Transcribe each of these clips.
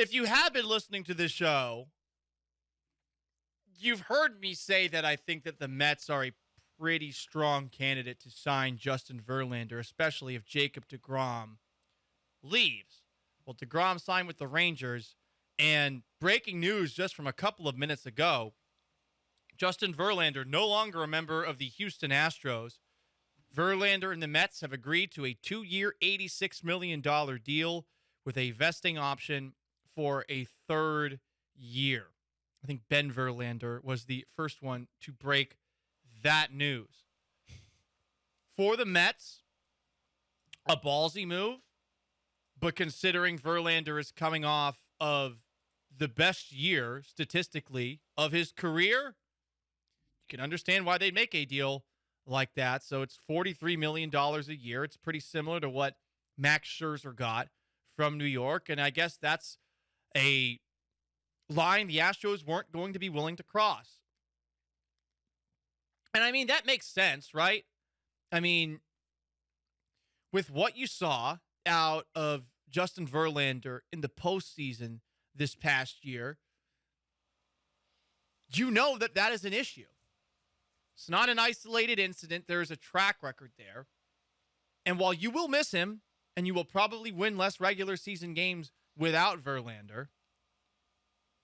If you have been listening to this show, you've heard me say that I think that the Mets are a pretty strong candidate to sign Justin Verlander, especially if Jacob deGrom leaves. Well, deGrom signed with the Rangers, and breaking news just from a couple of minutes ago, Justin Verlander, no longer a member of the Houston Astros. Verlander and the Mets have agreed to a 2-year, $86 million deal with a vesting option for a third year. I think Ben Verlander was the first one to break that news. For the Mets, a ballsy move, but considering Verlander is coming off of the best year, statistically, of his career, you can understand why they'd make a deal like that. So it's $43 million a year. It's pretty similar to what Max Scherzer got from New York, and I guess that's a line the Astros weren't going to be willing to cross. And I mean, that makes sense, right? I mean, with what you saw out of Justin Verlander in the postseason this past year, you know that that is an issue. It's not an isolated incident. There's a track record there. And while you will miss him, and you will probably win less regular season games without Verlander,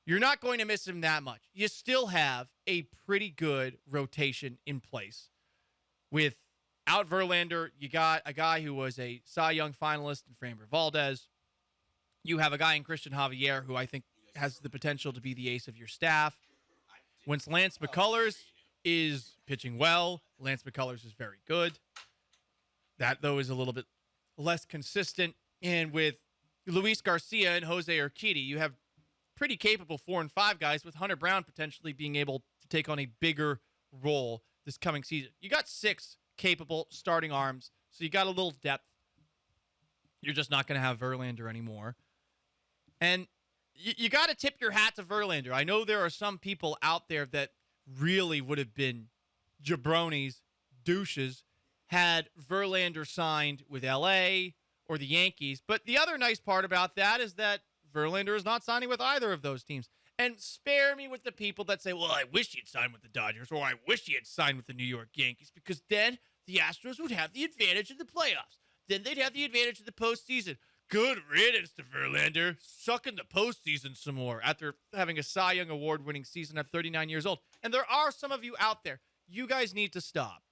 you're not going to miss him that much. You still have a pretty good rotation in place. Without Verlander, you got a guy who was a Cy Young finalist in Framber Valdez. You have a guy in Christian Javier who I think has the potential to be the ace of your staff. Once Lance McCullers is pitching well, Lance McCullers is very good. That, though, is a little bit less consistent. And with Luis Garcia and Jose Urquidy, you have pretty capable 4 and 5 guys, with Hunter Brown potentially being able to take on a bigger role this coming season. You got 6 capable starting arms, so you got a little depth. You're just not going to have Verlander anymore. And you got to tip your hat to Verlander. I know there are some people out there that really would have been jabronis, douches, had Verlander signed with LA or the Yankees. But the other nice part about that is that Verlander is not signing with either of those teams. And spare me with the people that say, well, I wish he'd signed with the Dodgers, or I wish he had signed with the New York Yankees, because then the Astros would have the advantage of the playoffs. Then they'd have the advantage of the postseason. Good riddance to Verlander. Suck in the postseason some more after having a Cy Young Award-winning season at 39 years old. And there are some of you out there. You guys need to stop.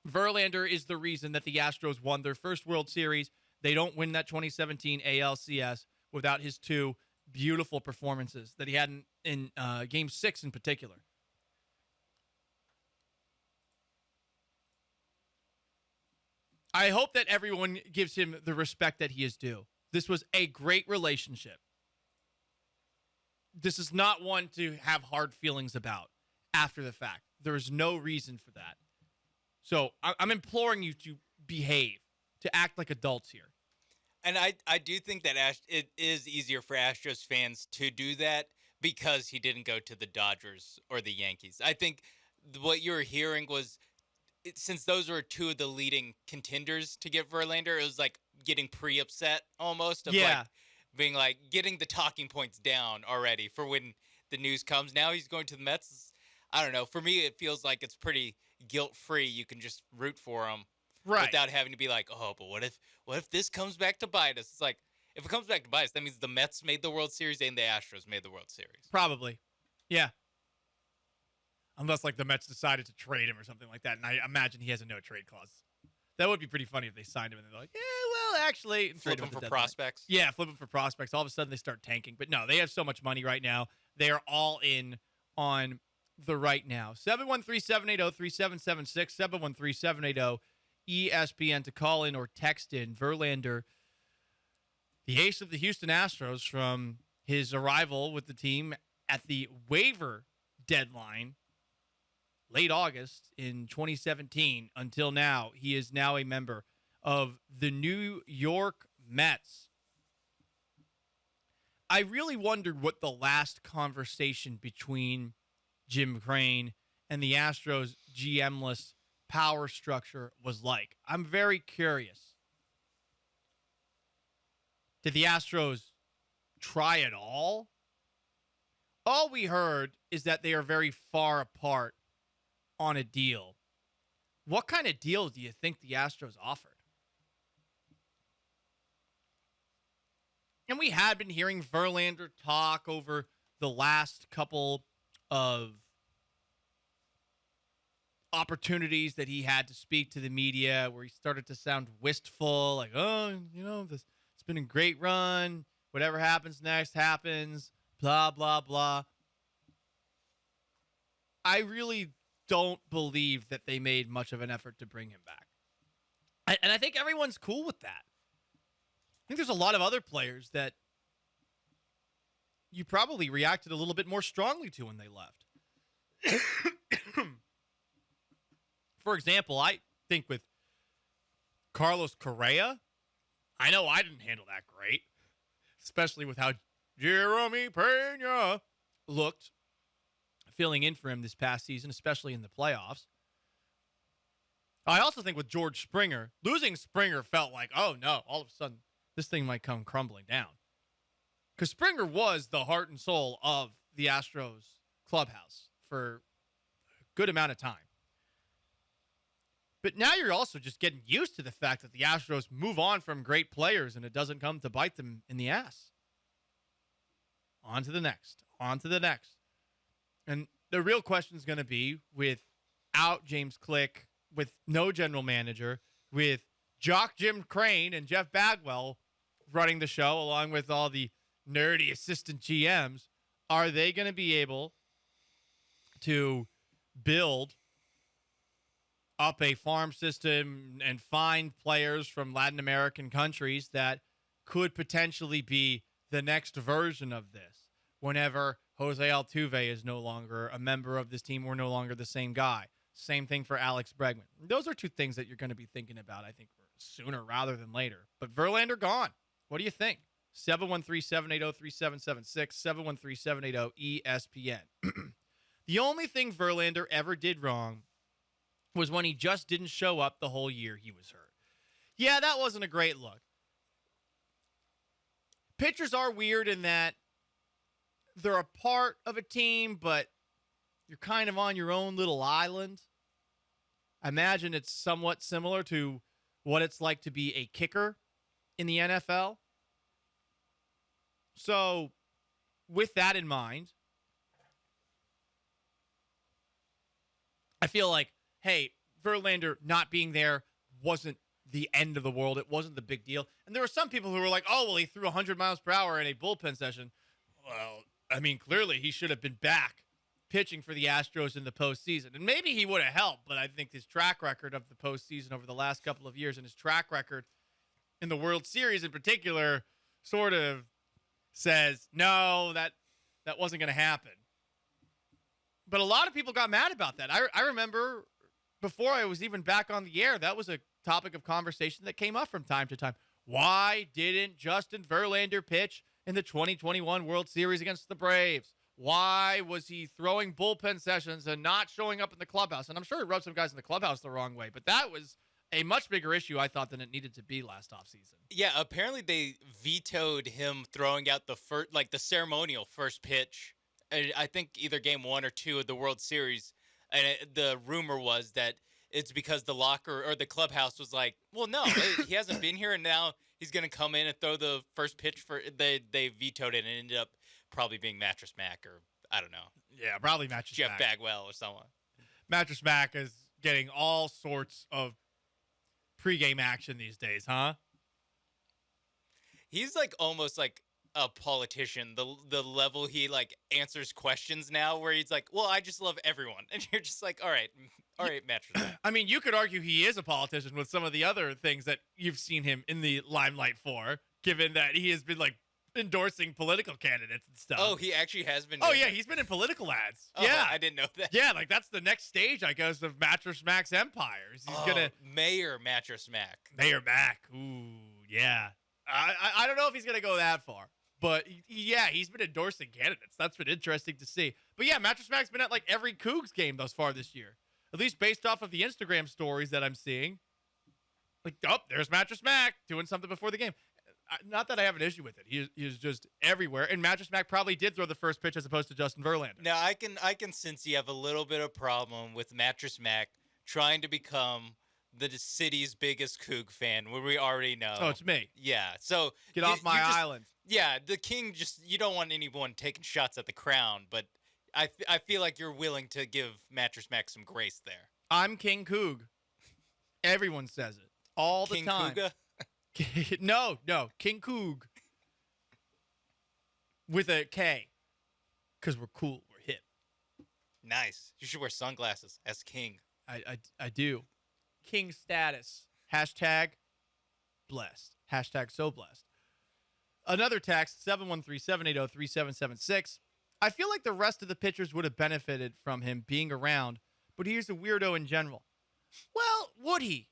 Verlander is the reason that the Astros won their first World Series. They don't win that 2017 ALCS without his 2 beautiful performances that he had in Game 6 in particular. I hope that everyone gives him the respect that he is due. This was a great relationship. This is not one to have hard feelings about after the fact. There is no reason for that. So I'm imploring you to behave, to act like adults here. And I do think that it is easier for Astros fans to do that because he didn't go to the Dodgers or the Yankees. I think what you were hearing was, since those were 2 of the leading contenders to get Verlander, it was like getting pre-upset almost. Of like being like getting the talking points down already for when the news comes. Now he's going to the Mets. I don't know. For me, it feels like it's pretty guilt-free. You can just root for him. Right. Without having to be like, oh, but what if this comes back to bite us? It's like, if it comes back to bite us, that means the Mets made the World Series and the Astros made the World Series. Probably. Yeah. Unless, like, the Mets decided to trade him or something like that, and I imagine he has a no-trade clause. That would be pretty funny if they signed him and they're like, yeah, well, actually. Flip him for prospects? Yeah, flip him for prospects. All of a sudden they start tanking. But no, they have so much money right now. They are all in on the right now. 713-780-3776, 713-780-ESPN to call in or text in. Verlander, the ace of the Houston Astros, from his arrival with the team at the waiver deadline, late August in 2017, until now, he is now a member of the New York Mets. I really wondered what the last conversation between Jim Crane and the Astros GM-less power structure was like. I'm very curious. Did the Astros try at all we heard is that they are very far apart on a deal. What kind of deal do you think the Astros offered? And we had been hearing Verlander talk over the last couple of opportunities that he had to speak to the media where he started to sound wistful, like, oh, it's been a great run. Whatever happens next happens, blah, blah, blah. I really don't believe that they made much of an effort to bring him back. And I think everyone's cool with that. I think there's a lot of other players that you probably reacted a little bit more strongly to when they left. For example, I think with Carlos Correa, I know I didn't handle that great, especially with how Jeremy Pena looked filling in for him this past season, especially in the playoffs. I also think with George Springer, losing Springer felt like, oh no, all of a sudden this thing might come crumbling down. Because Springer was the heart and soul of the Astros clubhouse for a good amount of time. But now you're also just getting used to the fact that the Astros move on from great players and it doesn't come to bite them in the ass. On to the next. And the real question is going to be without James Click, with no general manager, with Jock Jim Crane and Jeff Bagwell running the show along with all the nerdy assistant GMs, are they going to be able to build up a farm system and find players from Latin American countries that could potentially be the next version of this whenever Jose Altuve is no longer a member of this team or no longer the same guy? Same thing for Alex Bregman. Those are two things that you're going to be thinking about, I think, sooner rather than later. But Verlander gone. What do you think? 713-780-3776, 713-780-ESPN. The only thing Verlander ever did wrong was when he just didn't show up the whole year he was hurt. Yeah, that wasn't a great look. Pitchers are weird in that they're a part of a team, but you're kind of on your own little island. I imagine it's somewhat similar to what it's like to be a kicker in the NFL. So, with that in mind, I feel like, hey, Verlander not being there wasn't the end of the world. It wasn't the big deal. And there were some people who were like, oh, well, he threw 100 miles per hour in a bullpen session. Well, I mean, clearly he should have been back pitching for the Astros in the postseason. And maybe he would have helped, but I think his track record of the postseason over the last couple of years and his track record in the World Series in particular sort of says, no, that wasn't going to happen. But a lot of people got mad about that. I remember before I was even back on the air, that was a topic of conversation that came up from time to time. Why didn't Justin Verlander pitch in the 2021 World Series against the Braves? Why was he throwing bullpen sessions and not showing up in the clubhouse? And I'm sure it rubbed some guys in the clubhouse the wrong way, but that was a much bigger issue, I thought, than it needed to be last offseason. Yeah, apparently they vetoed him throwing out the first, like the ceremonial first pitch. I think either game 1 or 2 of the World Series. And the rumor was that it's because the locker or the clubhouse was like, well, no, he hasn't been here, and now he's going to come in and throw the first pitch for. They vetoed it and it ended up probably being Mattress Mac, or I don't know. Yeah, probably Mattress Jeff Mac. Bagwell or someone. Mattress Mac is getting all sorts of pregame action these days, huh? He's like almost like a politician, the level he like answers questions now, where he's like, well, I just love everyone. And you're just like, all right, Mattress Mac. I mean, you could argue he is a politician with some of the other things that you've seen him in the limelight for, given that he has been like endorsing political candidates and stuff. Oh, he actually has been. Oh, yeah, he's been in political ads. Oh, yeah. I didn't know that. Yeah, like that's the next stage, I guess, of Mattress Mac's empire. He's gonna Mayor Mattress Mac. Mayor Mac. Ooh, yeah. I don't know if he's gonna go that far, but yeah, he's been endorsing candidates. That's been interesting to see. But yeah, Mattress Mac's been at like every Cougs game thus far this year, at least based off of the Instagram stories that I'm seeing. Like, oh, there's Mattress Mac doing something before the game. not that I have an issue with it. He is just everywhere. And Mattress Mac probably did throw the first pitch as opposed to Justin Verlander. Now I can sense you have a little bit of problem with Mattress Mac trying to become the city's biggest Coug fan, where we already know. Oh, it's me. Yeah. So Get off my island. Yeah, the king you don't want anyone taking shots at the crown, but I feel like you're willing to give Mattress Mac some grace there. I'm King Coug. Everyone says it all the King time. Couga? No, King Coug with a K, because we're cool, we're hip. Nice. You should wear sunglasses as king. I do. King status. Hashtag blessed. Hashtag so blessed. Another text, 713-780-3776. I feel like the rest of the pitchers would have benefited from him being around, but he's a weirdo in general. Well, would he?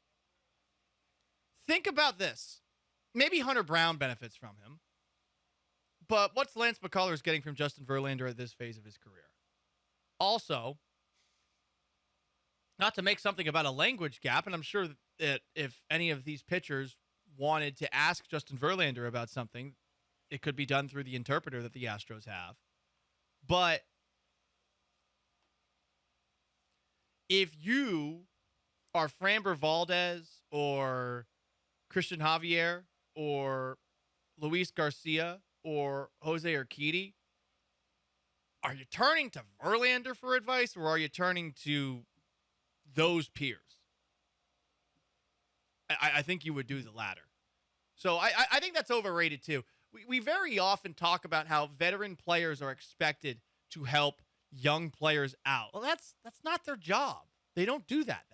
Think about this. Maybe Hunter Brown benefits from him, but what's Lance McCullers getting from Justin Verlander at this phase of his career? Also, not to make something about a language gap, and I'm sure that if any of these pitchers wanted to ask Justin Verlander about something, it could be done through the interpreter that the Astros have. But if you are Framber Valdez or Christian Javier or Luis Garcia or Jose Urquidy, are you turning to Verlander for advice, or are you turning to those peers? I think you would do the latter. So I think that's overrated too. We very often talk about how veteran players are expected to help young players out. Well, that's not their job. They don't do that